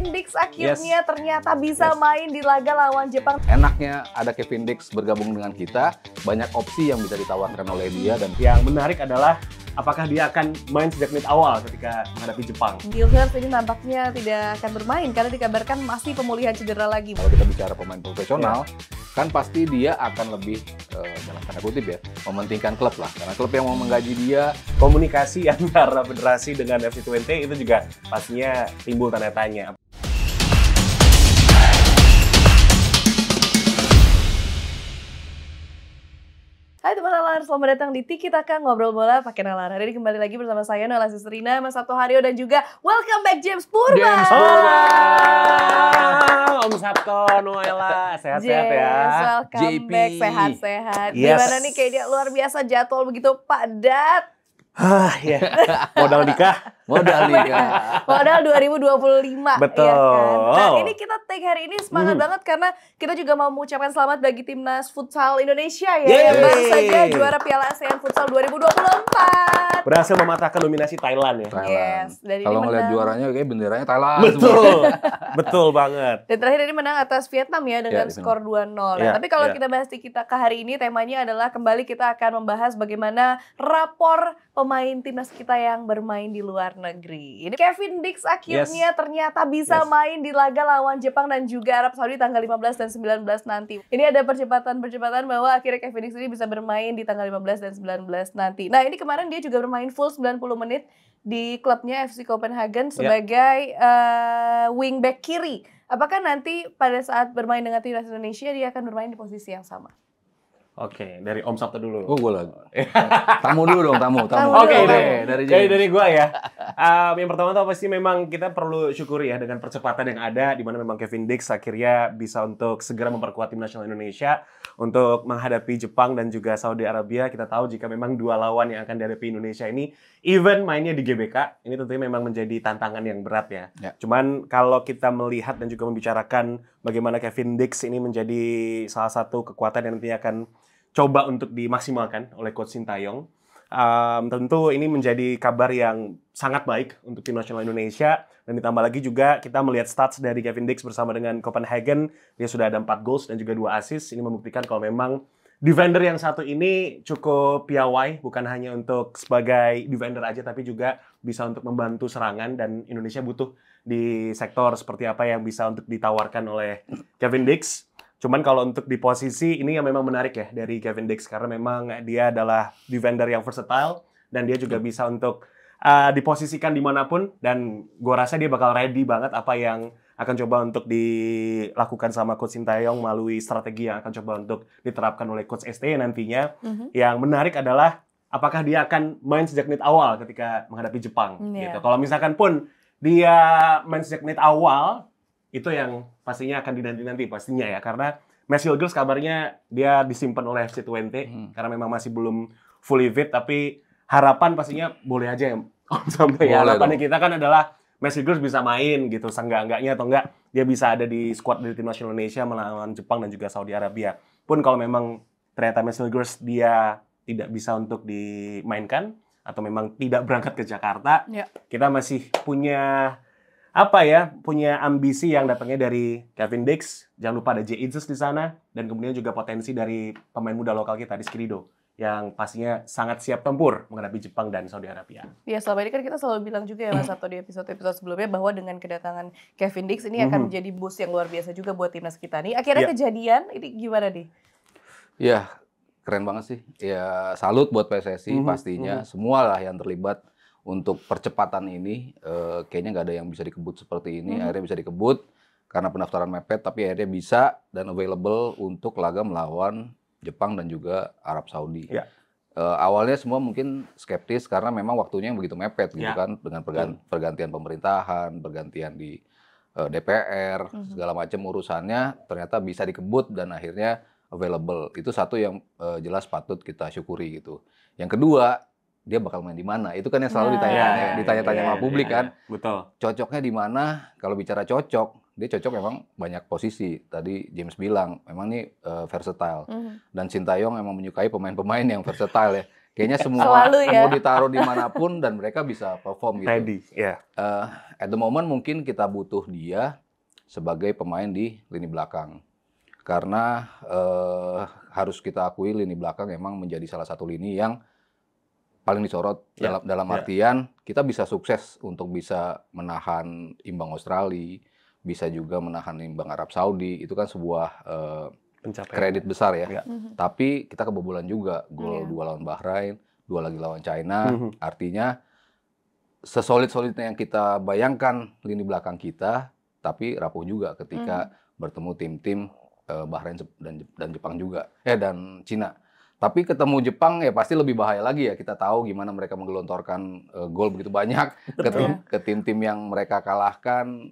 Kevin Dix akhirnya ternyata bisa main di laga lawan Jepang. Enaknya ada Kevin Dix bergabung dengan kita, banyak opsi yang bisa ditawarkan oleh dia. Dan yang menarik adalah apakah dia akan main sejak menit awal ketika menghadapi Jepang. Gilbert ini nampaknya tidak akan bermain karena dikabarkan masih pemulihan cedera lagi. Kalau kita bicara pemain profesional, kan pasti dia akan lebih, dalam tanda kutip ya, mementingkan klub lah. Karena klub yang mau menggaji dia. Komunikasi antara federasi dengan FC20 itu juga pastinya timbul tanda tanya. Hai teman nalar, selamat datang di Tiki Taka Ngobrol Bola pakai nalar. Hari ini kembali lagi bersama saya Noella Sisterina, Mas Sabto Haryo dan juga welcome back James Purba. James Purba. Om Sabto, Noella, sehat-sehat ya. Welcome JP. back, sehat-sehat. Yes. Gimana nih kayak dia luar biasa jadwal begitu padat. Ya. Modal nikah. Modal liga. Modal 2025. Betul. Ya kan? Nah ini kita take hari ini semangat banget karena kita juga mau mengucapkan selamat bagi timnas futsal Indonesia ya. Yeay. Yang baru saja juara Piala ASEAN Futsal 2024. Berhasil mematahkan dominasi Thailand ya. Yes, dan ini Kalau ngeliat menang. juaranya kayak benderanya Thailand. Betul. Betul banget. Dan terakhir ini menang atas Vietnam ya dengan Ya, skor 2-0. Nah, Ya, tapi kalau ya. kita bahas di kita ke hari ini temanya adalah kembali kita akan membahas bagaimana rapor pemain timnas kita yang bermain di luar negeri. Ini Kevin Dix akhirnya ternyata bisa main di laga lawan Jepang dan juga Arab Saudi tanggal 15 dan 19 nanti. Ini ada percepatan bahwa akhirnya Kevin Dix ini bisa bermain di tanggal 15 dan 19 nanti. Nah, ini kemarin dia juga bermain full 90 menit di klubnya FC Copenhagen sebagai wingback kiri. Apakah nanti pada saat bermain dengan timnas Indonesia dia akan bermain di posisi yang sama? Oke, dari Om Sabto dulu. Oh, gue lagi. Tamu dulu dong, tamu. Oke, dari dari gua ya. Yang pertama tuh pasti memang kita perlu syukuri ya dengan percepatan yang ada di mana memang Kevin Dix akhirnya bisa untuk segera memperkuat tim nasional Indonesia untuk menghadapi Jepang dan juga Saudi Arabia. Kita tahu jika memang dua lawan yang akan dihadapi Indonesia ini even mainnya di GBK, ini tentunya memang menjadi tantangan yang berat ya. Cuman kalau kita melihat dan juga membicarakan bagaimana Kevin Dix ini menjadi salah satu kekuatan yang nantinya akan coba untuk dimaksimalkan oleh Coach Sintayong. Tentu ini menjadi kabar yang sangat baik untuk tim nasional Indonesia. Dan ditambah lagi juga kita melihat stats dari Kevin Dix bersama dengan Copenhagen. Dia sudah ada 4 goals dan juga 2 assist. Ini membuktikan kalau memang defender yang satu ini cukup piawai. Bukan hanya untuk sebagai defender aja, tapi juga bisa untuk membantu serangan. Dan Indonesia butuh di sektor seperti apa yang bisa untuk ditawarkan oleh Kevin Dix. Cuman kalau untuk di posisi ini yang memang menarik ya dari Kevin Dix karena memang dia adalah defender yang versatile dan dia juga bisa untuk diposisikan dimanapun dan gua rasa dia bakal ready banget apa yang akan coba untuk dilakukan sama Coach Sintayong melalui strategi yang akan coba untuk diterapkan oleh Coach ST nantinya. Yang menarik adalah apakah dia akan main sejak menit awal ketika menghadapi Jepang gitu. Kalau misalkan pun dia main sejak menit awal itu yang pastinya akan dinanti-nanti pastinya ya karena Messi Girls kabarnya dia disimpan oleh FC20 karena memang masih belum fully fit tapi harapan pastinya boleh aja ya sampai ya harapannya kita kan adalah Messi Girls bisa main gitu seenggak-enggaknya atau enggak dia bisa ada di squad dari tim nasional Indonesia melawan Jepang dan juga Saudi Arabia pun kalau memang ternyata Messi Girls dia tidak bisa untuk dimainkan atau memang tidak berangkat ke Jakarta kita masih punya punya ambisi yang datangnya dari Kevin Dix. Jangan lupa ada Jay Idzes di sana. Dan kemudian juga potensi dari pemain muda lokal kita, Rizky Ridho. Yang pastinya sangat siap tempur menghadapi Jepang dan Saudi Arabia. Ya selama ini kan kita selalu bilang juga ya Mas Sabto di episode-episode sebelumnya bahwa dengan kedatangan Kevin Dix ini akan menjadi boost yang luar biasa juga buat timnas kita nih. Akhirnya kejadian, ini gimana nih? Ya, keren banget sih. Ya, salut buat PSSI pastinya. Semua lah yang terlibat untuk percepatan ini, kayaknya nggak ada yang bisa dikebut seperti ini. Akhirnya bisa dikebut karena pendaftaran mepet, tapi akhirnya bisa dan available untuk laga melawan Jepang dan juga Arab Saudi. Awalnya semua mungkin skeptis karena memang waktunya yang begitu mepet gitu kan, dengan pergantian pemerintahan, pergantian di DPR, segala macam urusannya ternyata bisa dikebut dan akhirnya available. Itu satu yang jelas patut kita syukuri gitu. Yang kedua, dia bakal main di mana? Itu kan yang selalu ditanya-tanya sama publik kan. Betul. Cocoknya di mana? Kalau bicara cocok, dia cocok memang banyak posisi. Tadi James bilang, memang ini versatile. Dan Sintayong memang menyukai pemain-pemain yang versatile ya. Kayaknya semua Selalu ya. mau ditaruh dimanapun dan mereka bisa perform gitu. Ready, ya. At the moment mungkin kita butuh dia sebagai pemain di lini belakang. Karena harus kita akui lini belakang emang menjadi salah satu lini yang paling disorot dalam artian kita bisa sukses untuk bisa menahan imbang Australia, bisa juga menahan imbang Arab Saudi. Itu kan sebuah kredit besar ya. Tapi kita kebobolan juga. Gol 2 lawan Bahrain, 2 lagi lawan China. Artinya sesolid-solidnya yang kita bayangkan lini belakang kita, tapi rapuh juga ketika bertemu tim-tim Bahrain dan Jepang juga. Dan Cina. Tapi ketemu Jepang ya pasti lebih bahaya lagi ya. Kita tahu gimana mereka menggelontorkan gol begitu banyak ke tim-tim yang mereka kalahkan.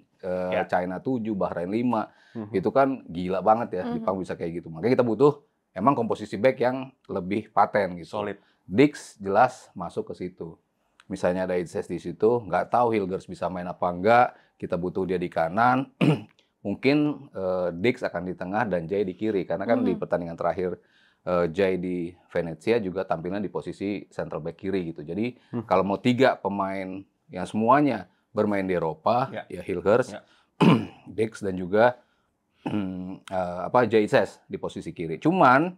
China 7, Bahrain 5. Itu kan gila banget ya, Jepang bisa kayak gitu. Makanya kita butuh emang komposisi back yang lebih paten gitu. Solid. Dix jelas masuk ke situ. Misalnya ada Itses di situ, nggak tahu Hilgers bisa main apa enggak. Kita butuh dia di kanan. Mungkin Dix akan di tengah dan Jay di kiri. Karena kan di pertandingan terakhir Jay di Venezia juga tampilnya di posisi central back kiri gitu. Jadi kalau mau 3 pemain yang semuanya bermain di Eropa, ya Hilgers, Dix dan juga Jay Itses di posisi kiri. Cuman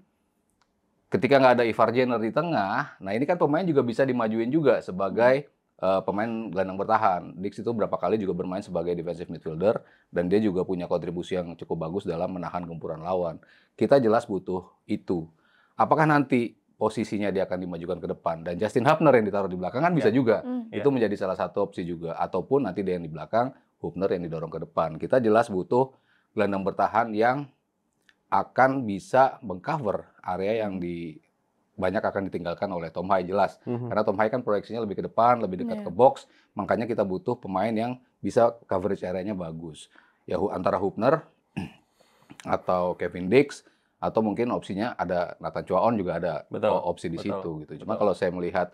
ketika nggak ada Ivar Jenner di tengah, nah ini kan pemain juga bisa dimajuin juga sebagai pemain gelandang bertahan. Dix itu berapa kali juga bermain sebagai defensive midfielder dan dia juga punya kontribusi yang cukup bagus dalam menahan gempuran lawan. Kita jelas butuh itu. Apakah nanti posisinya dia akan dimajukan ke depan dan Justin Hubner yang ditaruh di belakang kan bisa juga. Itu menjadi salah satu opsi juga. Ataupun nanti dia yang di belakang, Hubner yang didorong ke depan. Kita jelas butuh gelandang bertahan yang akan bisa mengcover area yang banyak akan ditinggalkan oleh Tom Hai jelas. Karena Tom Hai kan proyeksinya lebih ke depan, lebih dekat ke box. Makanya kita butuh pemain yang bisa coverage areanya bagus. Ya antara Hubner atau Kevin Dix atau mungkin opsinya ada Nathan Chuaon juga ada opsi di situ gitu. Cuma kalau saya melihat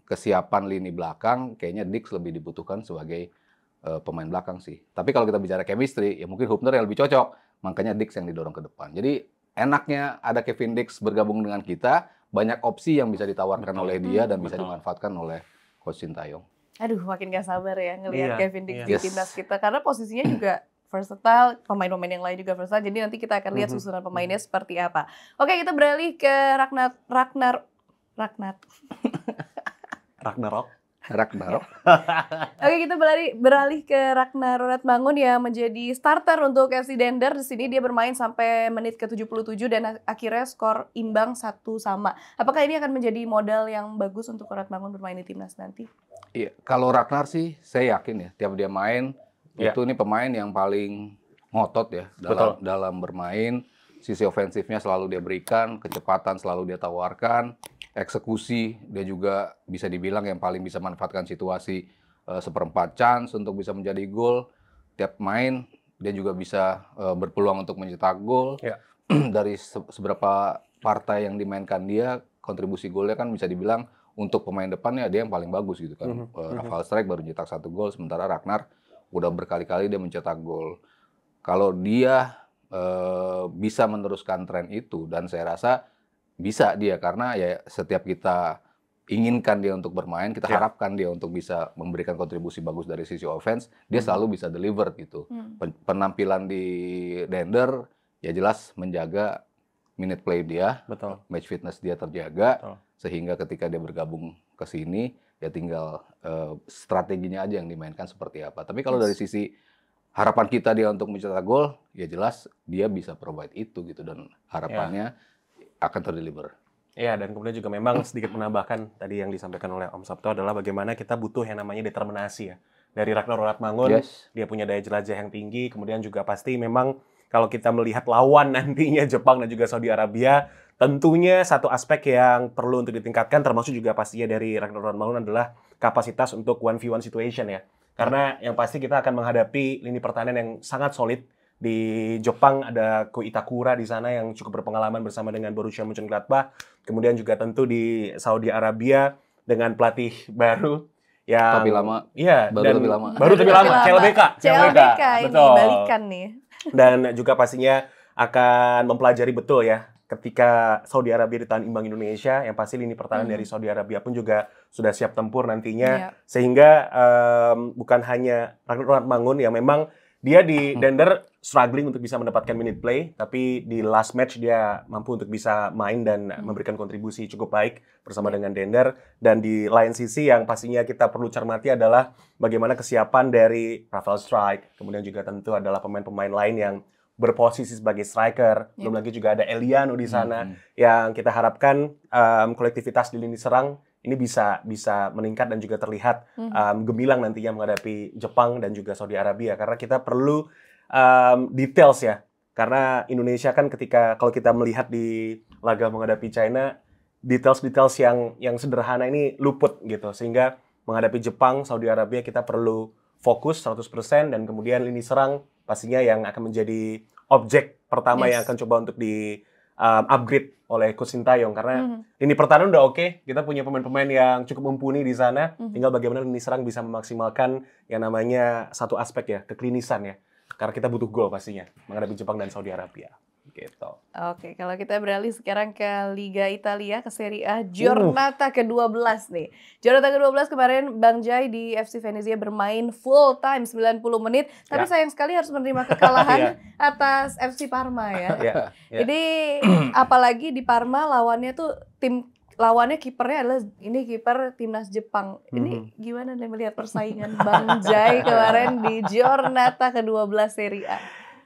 kesiapan lini belakang, kayaknya Dix lebih dibutuhkan sebagai pemain belakang sih. Tapi kalau kita bicara chemistry, ya mungkin Hubner yang lebih cocok. Makanya Dix yang didorong ke depan. Jadi enaknya ada Kevin Dix bergabung dengan kita, banyak opsi yang bisa ditawarkan oleh dia dan bisa dimanfaatkan oleh Coach Sintayong. Aduh, makin gak sabar ya ngelihat Kevin Dix di timnas kita. Karena posisinya juga versatile, pemain-pemain yang lain juga versatile. Jadi nanti kita akan lihat susunan pemainnya seperti apa. Oke, kita beralih ke Ragnarok. Oke, kita beralih ke Ragnar Ratmangun yang menjadi starter untuk FC Dender. Di sini dia bermain sampai menit ke-77 dan akhirnya skor imbang 1-1. Apakah ini akan menjadi modal yang bagus untuk Ratmangun bermain di timnas nanti? Iya, kalau Ragnar sih saya yakin ya, tiap dia main itu nih pemain yang paling ngotot ya dalam bermain. Sisi ofensifnya selalu dia berikan, kecepatan selalu dia tawarkan. Eksekusi dia juga bisa dibilang yang paling bisa manfaatkan situasi seperempat chance untuk bisa menjadi gol. Tiap main dia juga bisa berpeluang untuk mencetak gol. Dari seberapa partai yang dimainkan dia, kontribusi golnya kan bisa dibilang untuk pemain depannya dia yang paling bagus gitu kan. Rafael Strijk baru mencetak 1 gol, sementara Ragnar udah berkali-kali dia mencetak gol. Kalau dia bisa meneruskan tren itu, dan saya rasa bisa dia, karena ya setiap kita inginkan dia untuk bermain, kita harapkan dia untuk bisa memberikan kontribusi bagus dari sisi offense, dia selalu bisa deliver gitu. Penampilan di Dender ya jelas menjaga minute play dia, match fitness dia terjaga, sehingga ketika dia bergabung ke sini ya tinggal strateginya aja yang dimainkan seperti apa. Tapi kalau dari sisi harapan kita dia untuk mencetak gol, ya jelas dia bisa provide itu gitu, dan harapannya akan terdeliver. Iya, dan kemudian juga memang sedikit menambahkan tadi yang disampaikan oleh Om Sabto adalah bagaimana kita butuh yang namanya determinasi ya. Dari Ragnar Ratmangun, dia punya daya jelajah yang tinggi, kemudian juga pasti memang kalau kita melihat lawan nantinya Jepang dan juga Saudi Arabia, tentunya satu aspek yang perlu untuk ditingkatkan termasuk juga pastinya dari Ragnar Ratmangun adalah kapasitas untuk 1v1 situation ya. Karena yang pasti kita akan menghadapi lini pertahanan yang sangat solid. Di Jepang ada Ko Itakura di sana yang cukup berpengalaman bersama dengan Borussia Mönchengladbach. Kemudian juga tentu di Saudi Arabia dengan pelatih baru yang tapi lama. Iya, baru lebih lama. Baru lebih lama. CLBK ini betul. balikan nih. Dan juga pastinya akan mempelajari betul ya ketika Saudi Arabia ditahan imbang Indonesia, yang pasti lini pertahanan dari Saudi Arabia pun juga sudah siap tempur nantinya. Sehingga bukan hanya Ronald Mangun yang memang dia di Dender struggling untuk bisa mendapatkan minute play, tapi di last match dia mampu untuk bisa main dan memberikan kontribusi cukup baik bersama dengan Dender. Dan di lain sisi yang pastinya kita perlu cermati adalah bagaimana kesiapan dari Rafael Strijk, kemudian juga tentu adalah pemain-pemain lain yang berposisi sebagai striker. Belum lagi juga ada Eliano di sana yang kita harapkan kolektivitas di lini serang ini bisa meningkat dan juga terlihat gemilang nantinya menghadapi Jepang dan juga Saudi Arabia, karena kita perlu details ya, karena Indonesia kan kalau kita melihat di laga menghadapi China, details yang sederhana ini luput gitu, sehingga menghadapi Jepang, Saudi Arabia kita perlu fokus 100% dan kemudian lini serang pastinya yang akan menjadi objek pertama yang akan coba untuk di upgrade oleh Coach Sintayong, karena lini pertahanan udah oke, kita punya pemain-pemain yang cukup mumpuni di sana, tinggal bagaimana lini serang bisa memaksimalkan yang namanya satu aspek ya, keklinisan ya, karena kita butuh gol pastinya menghadapi Jepang dan Saudi Arabia. Gitu. Oke, kalau kita beralih sekarang ke Liga Italia, ke Serie A, Giornata ke-12 nih. Giornata ke-12 kemarin Bang Jai di FC Venezia bermain full time 90 menit, tapi sayang sekali harus menerima kekalahan atas FC Parma ya. Jadi apalagi di Parma lawannya tuh lawannya kipernya adalah ini kiper timnas Jepang. Ini gimana nih melihat persaingan Bang Jai kemarin di Giornata ke-12 Serie A?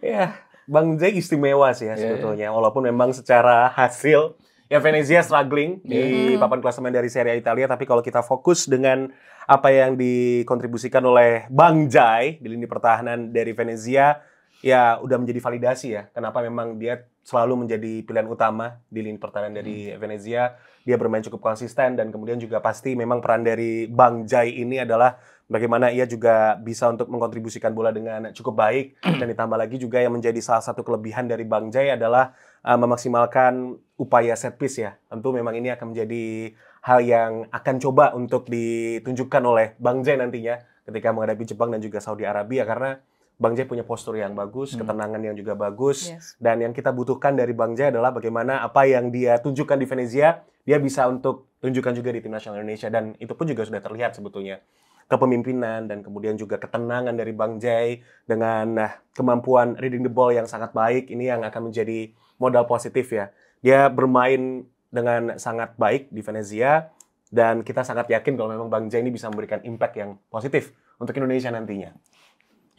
Ya, Bang Jai istimewa sih ya sebetulnya, walaupun memang secara hasil ya Venezia struggling di papan klasemen dari Serie A Italia, tapi kalau kita fokus dengan apa yang dikontribusikan oleh Bang Jai di lini pertahanan dari Venezia, ya udah menjadi validasi ya kenapa memang dia selalu menjadi pilihan utama di lini pertahanan dari Venezia. Dia bermain cukup konsisten dan kemudian juga pasti memang peran dari Bang Jai ini adalah bagaimana ia juga bisa untuk mengkontribusikan bola dengan cukup baik, dan ditambah lagi juga yang menjadi salah satu kelebihan dari Bang Jai adalah memaksimalkan upaya set piece ya. Tentu memang ini akan menjadi hal yang akan coba untuk ditunjukkan oleh Bang Jai nantinya ketika menghadapi Jepang dan juga Saudi Arabia, karena Bang Jai punya postur yang bagus, ketenangan yang juga bagus, dan yang kita butuhkan dari Bang Jai adalah bagaimana apa yang dia tunjukkan di Venezia, dia bisa untuk tunjukkan juga di tim nasional Indonesia, dan itu pun juga sudah terlihat sebetulnya. Kepemimpinan dan kemudian juga ketenangan dari Bang Jai dengan kemampuan reading the ball yang sangat baik, ini yang akan menjadi modal positif ya. Dia bermain dengan sangat baik di Venezia, dan kita sangat yakin kalau memang Bang Jai ini bisa memberikan impact yang positif untuk Indonesia nantinya.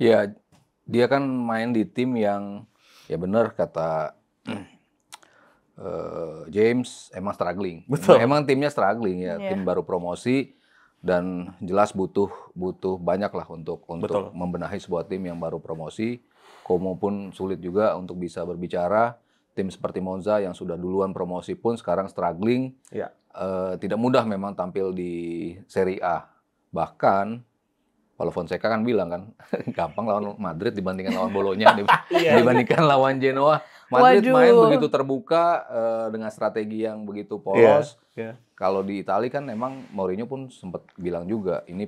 Ya, dia kan main di tim yang ya benar kata James, emang struggling. Betul. Emang timnya struggling ya, tim baru promosi dan jelas butuh banyak lah untuk membenahi sebuah tim yang baru promosi. Como pun sulit juga untuk bisa berbicara. Tim seperti Monza yang sudah duluan promosi pun sekarang struggling. Tidak mudah memang tampil di Serie A. Bahkan Paulo Fonseca kan bilang kan, gampang lawan Madrid dibandingkan lawan Bolonya, dibandingkan lawan Genoa. Madrid main begitu terbuka dengan strategi yang begitu polos. Kalau di Italia kan memang Mourinho pun sempat bilang juga, ini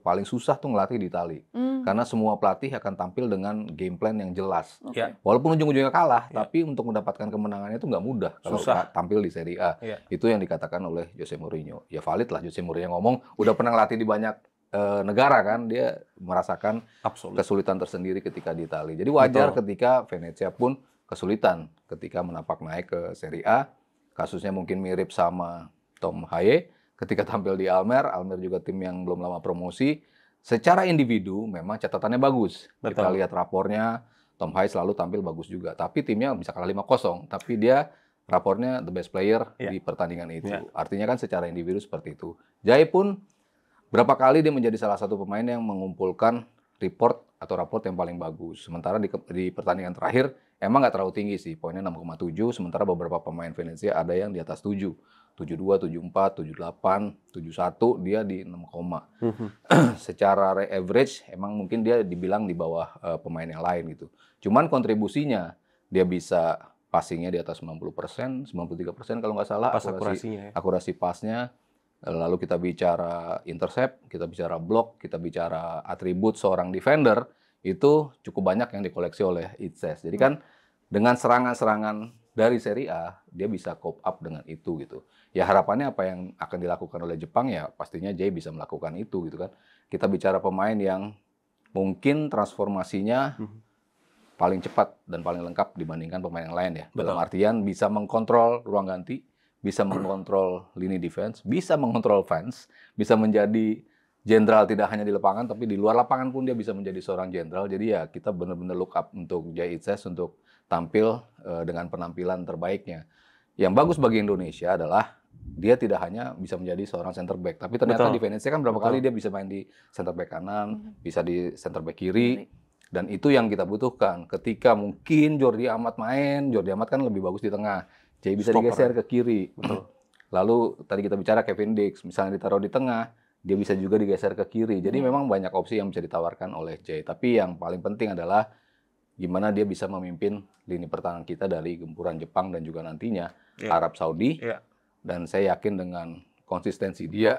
paling susah tuh ngelatih di Italia. Karena semua pelatih akan tampil dengan game plan yang jelas. Walaupun ujung-ujungnya kalah, tapi untuk mendapatkan kemenangannya itu nggak mudah kalau tampil di Serie A. Itu yang dikatakan oleh Jose Mourinho. Ya valid lah Jose Mourinho ngomong, udah pernah ngelatih di banyak negara kan, dia merasakan kesulitan tersendiri ketika di Italia. Jadi wajar ketika Venezia pun kesulitan ketika menapak naik ke Serie A. Kasusnya mungkin mirip sama Tom Haye ketika tampil di Almer. Almer juga tim yang belum lama promosi. Secara individu memang catatannya bagus. Kita lihat rapornya, Tom Haye selalu tampil bagus juga. Tapi timnya bisa kalah 5-0. Tapi dia rapornya the best player di pertandingan itu. Artinya kan secara individu seperti itu. Jai pun berapa kali dia menjadi salah satu pemain yang mengumpulkan report atau raport yang paling bagus. Sementara di pertandingan terakhir emang nggak terlalu tinggi sih, poinnya 6,7. Sementara beberapa pemain Venezia ada yang di atas 7. 72, 74, 78, 71, dia di 6, secara average emang mungkin dia dibilang di bawah pemain yang lain gitu. Cuman kontribusinya dia bisa passingnya di atas 90%, 93% kalau nggak salah, akurasi pasnya. Lalu kita bicara intercept, kita bicara block, kita bicara atribut seorang defender, itu cukup banyak yang dikoleksi oleh Itses. Jadi kan dengan serangan-serangan dari Serie A dia bisa cope up dengan itu gitu. Ya harapannya apa yang akan dilakukan oleh Jepang ya pastinya Jay bisa melakukan itu gitu kan. Kita bicara pemain yang mungkin transformasinya paling cepat dan paling lengkap dibandingkan pemain yang lain ya. Dalam artian bisa mengkontrol ruang ganti, bisa mengontrol lini defense, bisa mengontrol fans, bisa menjadi jenderal tidak hanya di lapangan tapi di luar lapangan pun dia bisa menjadi seorang jenderal. Jadi ya kita benar-benar look up untuk Jay Itzes untuk tampil dengan penampilan terbaiknya. Yang bagus bagi Indonesia adalah dia tidak hanya bisa menjadi seorang center back, tapi ternyata di Venezia kan berapa kali dia bisa main di center back kanan, bisa di center back kiri, dan itu yang kita butuhkan. Ketika mungkin Jordi Amat main, Jordi Amat kan lebih bagus di tengah, Jay bisa digeser ke kiri. Lalu tadi kita bicara Kevin Dix, misalnya ditaruh di tengah, dia bisa juga digeser ke kiri. Jadi memang banyak opsi yang bisa ditawarkan oleh Jay. Tapi yang paling penting adalah gimana dia bisa memimpin lini pertahanan kita dari gempuran Jepang dan juga nantinya Arab Saudi. Dan saya yakin dengan konsistensi dia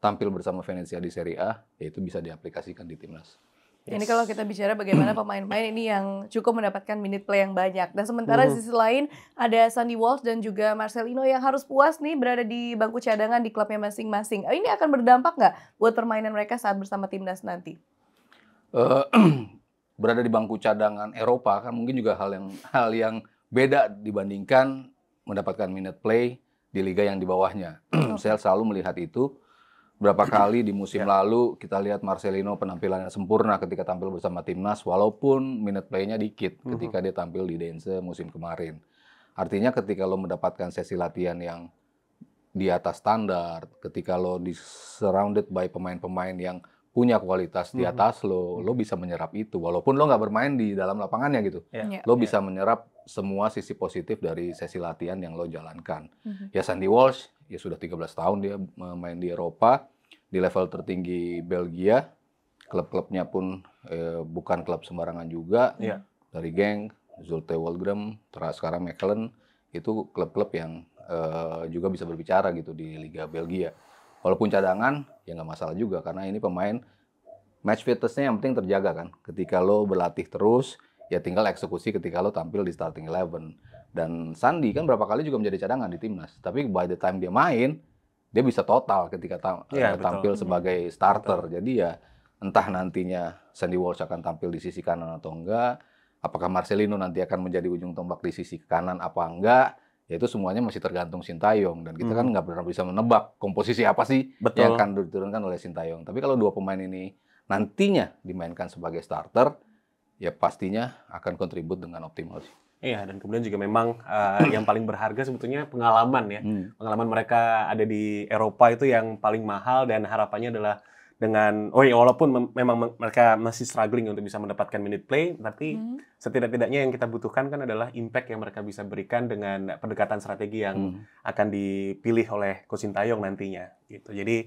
tampil bersama Venezia di Serie A, yaitu bisa diaplikasikan di timnas. Ini kalau kita bicara bagaimana pemain-pemain ini yang cukup mendapatkan minute play yang banyak. Dan sementara di sisi lain ada Sandy Walsh dan juga Marcelino yang harus puas nih berada di bangku cadangan di klubnya masing-masing. Ini akan berdampak nggak buat permainan mereka saat bersama timnas nanti? Berada di bangku cadangan Eropa kan mungkin juga hal yang beda dibandingkan mendapatkan minute play di liga yang di bawahnya. Saya selalu melihat itu. Berapa kali di musim lalu kita lihat Marcelino penampilannya sempurna ketika tampil bersama timnas walaupun minute play-nya dikit ketika dia tampil di Dense musim kemarin. Artinya ketika lo mendapatkan sesi latihan yang di atas standar, ketika lo di surrounded by pemain-pemain yang punya kualitas di atas lo bisa menyerap itu walaupun lo nggak bermain di dalam lapangannya gitu. Lo bisa menyerap semua sisi positif dari sesi latihan yang lo jalankan. Ya Sandy Walsh ya sudah 13 tahun dia main di Eropa di level tertinggi Belgia. Klub-klubnya pun bukan klub sembarangan juga. Dari Genk, Zulte Waregem, sekarang Mechelen itu klub-klub yang juga bisa berbicara gitu di Liga Belgia. Walaupun cadangan, ya nggak masalah juga karena ini pemain match fitness-nya yang penting terjaga kan. Ketika lo berlatih terus, ya tinggal eksekusi ketika lo tampil di starting 11. Dan Sandy kan berapa kali juga menjadi cadangan di timnas. Tapi by the time dia main, dia bisa total ketika tampil sebagai starter. Jadi ya entah nantinya Sandy Walsh akan tampil di sisi kanan atau enggak. Apakah Marcelino nanti akan menjadi ujung tombak di sisi kanan apa enggak. Ya itu semuanya masih tergantung Sintayong dan kita kan nggak pernah bisa menebak komposisi apa sih yang akan diturunkan oleh Sintayong. Tapi kalau dua pemain ini nantinya dimainkan sebagai starter, ya pastinya akan kontribut dengan optimal sih. Iya, dan kemudian juga memang yang paling berharga sebetulnya pengalaman ya. Pengalaman mereka ada di Eropa itu yang paling mahal dan harapannya adalah dengan walaupun memang mereka masih struggling untuk bisa mendapatkan minute play, tapi setidak-tidaknya yang kita butuhkan kan adalah impact yang mereka bisa berikan dengan pendekatan strategi yang akan dipilih oleh Coach Sintayong nantinya gitu. Jadi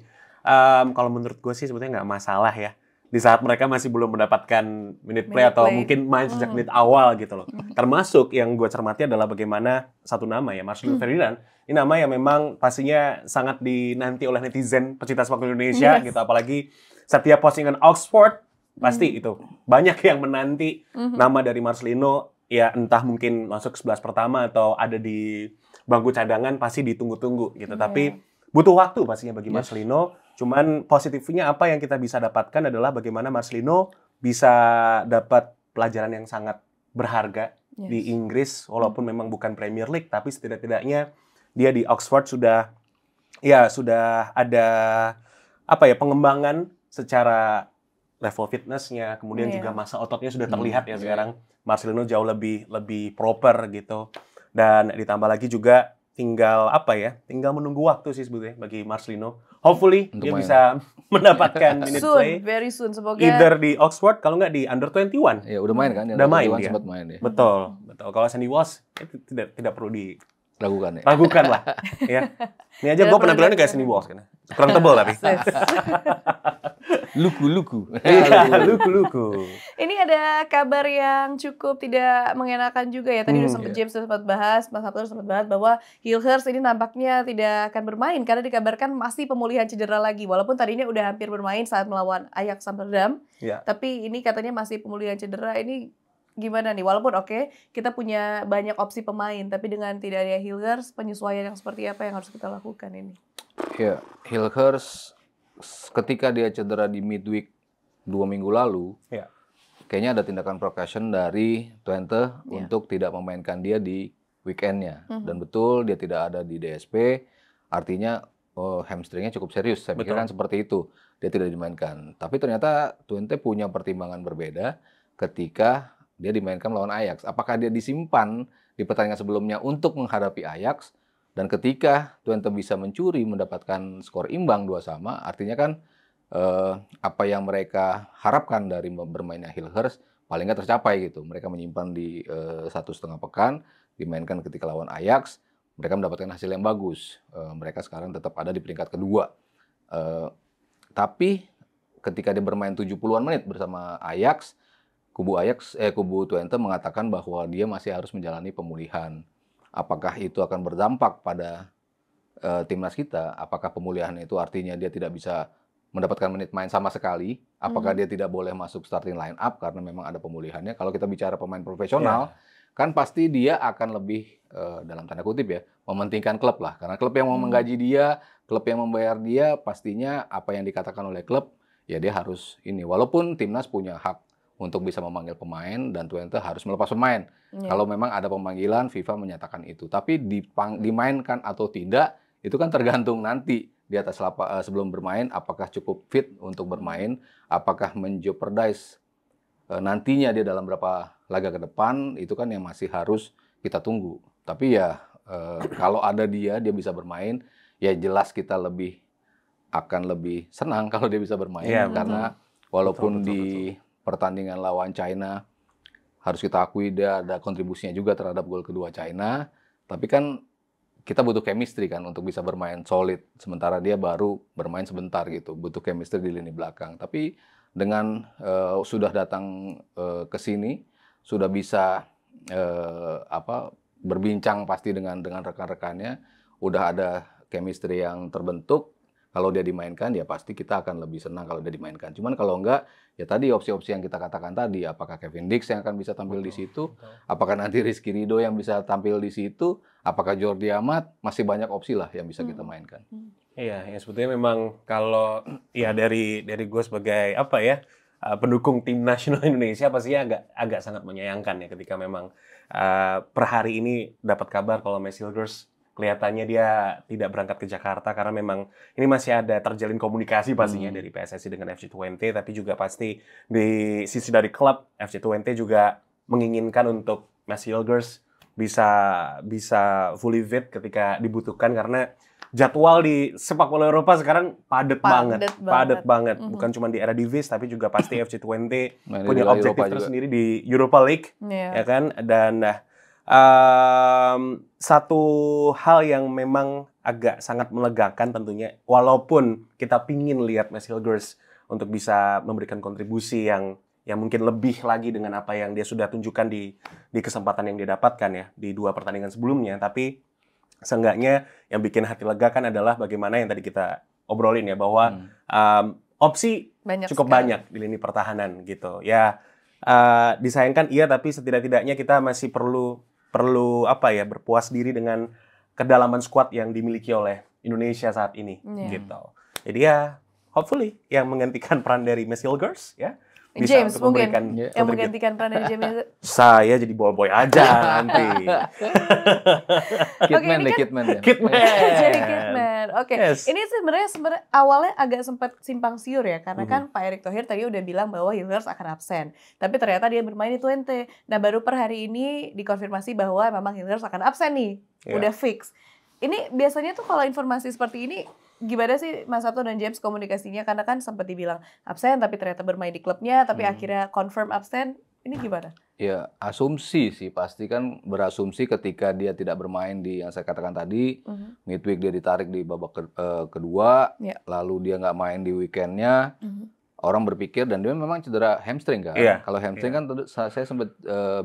kalau menurut gue sih sebetulnya nggak masalah ya di saat mereka masih belum mendapatkan minute play atau mungkin main sejak menit awal gitu loh. Termasuk yang gue cermati adalah bagaimana satu nama ya, Marcelino Ferdinand. Ini nama yang memang pastinya sangat dinanti oleh netizen pecinta sepak bola Indonesia gitu. Apalagi setiap postingan Oxford pasti itu banyak yang menanti nama dari Marcelino. Ya entah mungkin masuk 11 pertama atau ada di bangku cadangan pasti ditunggu-tunggu gitu. Tapi butuh waktu pastinya bagi Marcelino. Cuman positifnya apa yang kita bisa dapatkan adalah bagaimana Marcelino bisa dapat pelajaran yang sangat berharga di Inggris walaupun memang bukan Premier League tapi setidak-tidaknya dia di Oxford sudah ada pengembangan secara level fitnessnya, kemudian juga masa ototnya sudah terlihat ya sekarang Marcelino jauh lebih proper gitu. Dan ditambah lagi juga tinggal menunggu waktu sih sebetulnya bagi Marcelino. Hopefully dia bisa mendapatkan minute play. Very soon, semoga. Either di Oxford, kalau nggak di Under 21. Ya udah main kan? Udah main dia. Sempat main dia. Betul. Kalau Sandy Walsh itu tidak perlu ragukan ya. Ragukan lah. Ya. Ini aja gue penampilannya kayak Sandy Walsh kan. Kurang tebal tapi. Luku-luku. Ini ada kabar yang cukup tidak mengenakan juga ya. Tadi James sempat bahas, Mas Sabtu sempat bahas bahwa Hilhers ini nampaknya tidak akan bermain karena dikabarkan masih pemulihan cedera lagi. Walaupun tadinya udah hampir bermain saat melawan Ajax Amsterdam. Tapi ini katanya masih pemulihan cedera. Ini gimana nih? Walaupun kita punya banyak opsi pemain, tapi dengan tidak ada Hilgers, penyesuaian yang seperti apa yang harus kita lakukan ini? Ya, Hilgers ketika dia cedera di midweek 2 minggu lalu, kayaknya ada tindakan precaution dari Twente untuk tidak memainkan dia di weekendnya. Dan betul dia tidak ada di DSP, artinya hamstringnya cukup serius. Saya pikir kan seperti itu, dia tidak dimainkan. Tapi ternyata Twente punya pertimbangan berbeda ketika dia dimainkan melawan Ajax. Apakah dia disimpan di pertandingan sebelumnya untuk menghadapi Ajax, dan ketika Twente bisa mencuri mendapatkan skor imbang 2-2, artinya kan apa yang mereka harapkan dari bermainnya Hilgers paling nggak tercapai gitu. Mereka menyimpan di 1,5 pekan, dimainkan ketika lawan Ajax, mereka mendapatkan hasil yang bagus. Mereka sekarang tetap ada di peringkat kedua. Tapi ketika dia bermain 70-an menit bersama Ajax, kubu Twente mengatakan bahwa dia masih harus menjalani pemulihan. Apakah itu akan berdampak pada timnas kita? Apakah pemulihan itu artinya dia tidak bisa mendapatkan menit main sama sekali? Apakah dia tidak boleh masuk starting line up karena memang ada pemulihannya? Kalau kita bicara pemain profesional, kan pasti dia akan lebih dalam tanda kutip ya, mementingkan klub lah. Karena klub yang mau menggaji dia, klub yang membayar dia, pastinya apa yang dikatakan oleh klub, ya dia harus ini. Walaupun timnas punya hak untuk bisa memanggil pemain dan Twente harus melepas pemain. Kalau memang ada pemanggilan, FIFA menyatakan itu. Tapi dimainkan atau tidak, itu kan tergantung nanti di atas sebelum bermain, apakah cukup fit untuk bermain, apakah menjeopardize nantinya dia dalam berapa laga ke depan, itu kan yang masih harus kita tunggu. Tapi ya kalau ada dia bisa bermain, ya jelas kita akan lebih senang kalau dia bisa bermain. Karena walaupun di pertandingan lawan China, harus kita akui dia ada kontribusinya juga terhadap gol kedua China, tapi kan kita butuh chemistry kan untuk bisa bermain solid, sementara dia baru bermain sebentar gitu, butuh chemistry di lini belakang. Tapi dengan sudah datang ke sini, sudah bisa berbincang pasti dengan rekan-rekannya, udah ada chemistry yang terbentuk. Kalau dia dimainkan, ya pasti kita akan lebih senang kalau dia dimainkan. Cuman kalau enggak, ya tadi opsi-opsi yang kita katakan tadi, apakah Kevin Dix yang akan bisa tampil di situ, apakah nanti Rizky Ridho yang bisa tampil di situ, apakah Jordi Amat, masih banyak opsi lah yang bisa kita mainkan. Iya, ya sebetulnya memang kalau ya dari gue sebagai pendukung tim nasional Indonesia pastinya agak sangat menyayangkan ya ketika memang per hari ini dapat kabar kalau Messi Hilgers kelihatannya dia tidak berangkat ke Jakarta karena memang ini masih ada terjalin komunikasi pastinya dari PSSI dengan FC Twente, tapi juga pasti di sisi dari klub FC Twente juga menginginkan untuk Messi Hilgers bisa fully fit ketika dibutuhkan, karena jadwal di sepak bola Eropa sekarang padat banget. Bukan cuma di Eredivisie tapi juga pasti FC Twente punya objektif tersendiri di Europa League, ya kan? Dan satu hal yang memang agak sangat melegakan tentunya, walaupun kita pingin lihat Messi Hilgers untuk bisa memberikan kontribusi yang mungkin lebih lagi dengan apa yang dia sudah tunjukkan di kesempatan yang dia dapatkan ya di 2 pertandingan sebelumnya, tapi seenggaknya yang bikin hati lega kan adalah bagaimana yang tadi kita obrolin ya, bahwa opsi cukup banyak di lini pertahanan gitu ya. Disayangkan iya, tapi setidak-tidaknya kita masih perlu berpuas diri dengan kedalaman skuad yang dimiliki oleh Indonesia saat ini gitu. Jadi ya hopefully yang menggantikan peran dari Messi Hilgers ya bisa James untuk mungkin memberikan yang menggantikan peran dari James. Saya jadi ball boy aja nanti. Kitman. Jadi Kitman. Oke. Ini sebenarnya awalnya agak sempat simpang siur ya, karena kan Pak Erick Thohir tadi udah bilang bahwa Hilgers akan absen, tapi ternyata dia bermain di Twente. Nah, baru per hari ini dikonfirmasi bahwa memang Hilgers akan absen nih, udah fix. Ini biasanya tuh kalau informasi seperti ini gimana sih Mas Sabto dan James komunikasinya? Karena kan sempat dibilang absen tapi ternyata bermain di klubnya, tapi akhirnya confirm absen. Ini gimana? Ya, asumsi sih, pasti kan berasumsi ketika dia tidak bermain di yang saya katakan tadi, midweek dia ditarik di babak kedua, lalu dia nggak main di weekendnya, orang berpikir, dan dia memang cedera hamstring kan. Kalau hamstring kan saya sempat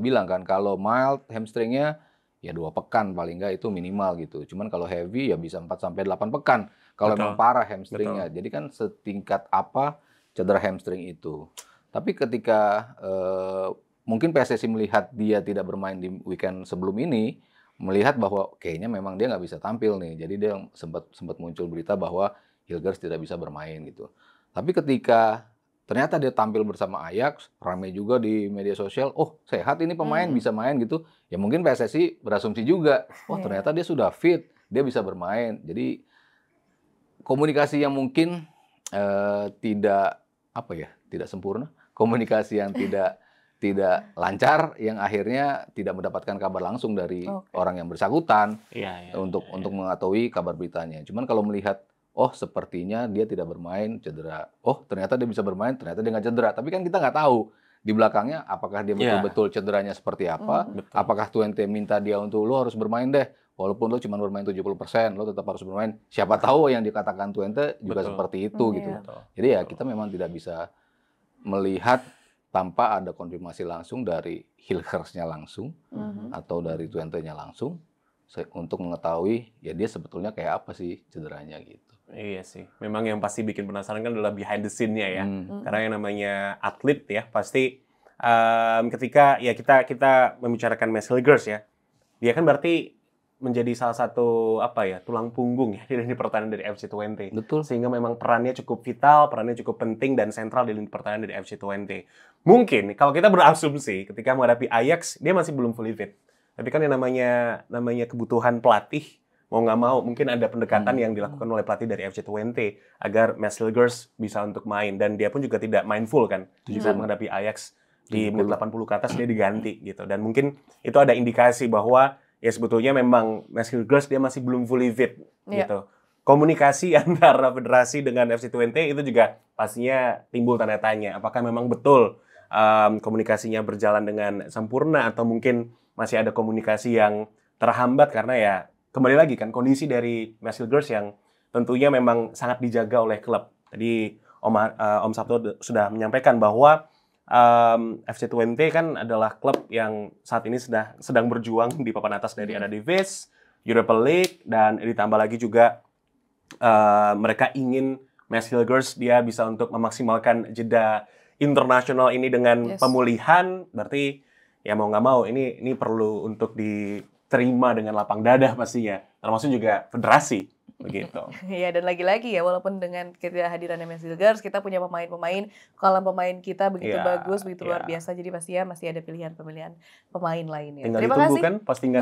bilang kan, kalau mild hamstringnya ya 2 pekan paling nggak itu minimal gitu. Cuman kalau heavy ya bisa 4-8 pekan. Kalau memang parah hamstringnya. Jadi kan setingkat apa cedera hamstring itu. Tapi ketika mungkin PSSI melihat dia tidak bermain di weekend sebelum ini, melihat bahwa kayaknya memang dia nggak bisa tampil nih. Jadi dia sempat muncul berita bahwa Hilgers tidak bisa bermain gitu. Tapi ketika ternyata dia tampil bersama Ajax, ramai juga di media sosial, oh sehat ini pemain, bisa main gitu. Ya mungkin PSSI berasumsi juga, oh ternyata dia sudah fit, dia bisa bermain. Jadi komunikasi yang mungkin tidak sempurna, komunikasi yang tidak lancar, yang akhirnya tidak mendapatkan kabar langsung dari orang yang bersangkutan untuk mengetahui kabar beritanya. Cuman kalau melihat, oh sepertinya dia tidak bermain, cedera. Oh ternyata dia bisa bermain, ternyata dia nggak cedera. Tapi kan kita nggak tahu di belakangnya apakah dia betul-betul cederanya seperti apa. Apakah Twente minta dia untuk lo harus bermain deh. Walaupun lo cuma bermain 70%, lo tetap harus bermain. Siapa tahu yang dikatakan Twente juga seperti itu gitu. Jadi ya kita memang tidak bisa melihat tanpa ada konfirmasi langsung dari Hilgers-nya langsung atau dari Twente-nya langsung untuk mengetahui ya dia sebetulnya kayak apa sih cederanya gitu. Iya sih. Memang yang pasti bikin penasaran kan adalah behind the scene-nya ya. Karena yang namanya atlet ya pasti ketika ya kita membicarakan Mads Hilgers ya. Dia kan berarti menjadi salah satu tulang punggung ya di lini pertahanan dari FC Twente. Betul. Sehingga memang perannya cukup vital, perannya cukup penting dan sentral di lini pertahanan dari FC Twente. Mungkin kalau kita berasumsi ketika menghadapi Ajax dia masih belum fully fit. Tapi kan yang namanya kebutuhan pelatih mau nggak mau mungkin ada pendekatan yang dilakukan oleh pelatih dari FC Twente agar Mads Hilgers bisa untuk main, dan dia pun juga tidak mindful kan saat menghadapi Ajax di menit 80 ke atas dia diganti gitu, dan mungkin itu ada indikasi bahwa ya sebetulnya memang Mads Hilgers dia masih belum fully fit gitu. Komunikasi antara federasi dengan FC Twente itu juga pastinya timbul tanda tanya. Apakah memang betul komunikasinya berjalan dengan sempurna atau mungkin masih ada komunikasi yang terhambat karena ya kembali lagi kan kondisi dari Mads Hilgers yang tentunya memang sangat dijaga oleh klub. Tadi Om Sabto sudah menyampaikan bahwa FC Twente kan adalah klub yang saat ini sedang berjuang di papan atas dari Eredivisie, Europa League, dan ditambah lagi juga mereka ingin Mads Hilgers dia bisa untuk memaksimalkan jeda internasional ini dengan pemulihan. Berarti ya mau nggak mau ini perlu untuk diterima dengan lapang dada pastinya, termasuk juga federasi. Begitu. Iya, dan lagi-lagi ya walaupun dengan kehadirannya Mads Hilgers kita punya pemain-pemain, kolam pemain kita begitu bagus, begitu luar biasa, jadi pastinya masih ada pilihan-pilihan pemain lainnya. Tinggal Terima ditunggu kasih kan postingan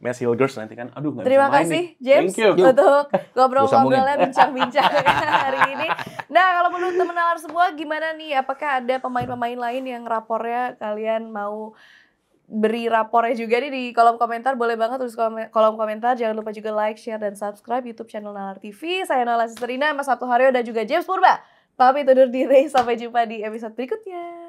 Mads Hilgers nanti kan. Aduh, nggak bisa terima main kasih nih. James untuk ngobrol-ngobrolnya, bincang-bincang hari ini. Nah, kalau menurut teman nalar semua gimana nih? Apakah ada pemain-pemain lain yang rapornya kalian mau beri rapornya juga nih di kolom komentar? Boleh banget tulis kolom komentar. Jangan lupa juga like, share, dan subscribe YouTube channel Nalar TV. Saya Nala Sisterina, Mas Sabto Haryo, dan juga James Purba. Pamit undur diri, sampai jumpa di episode berikutnya.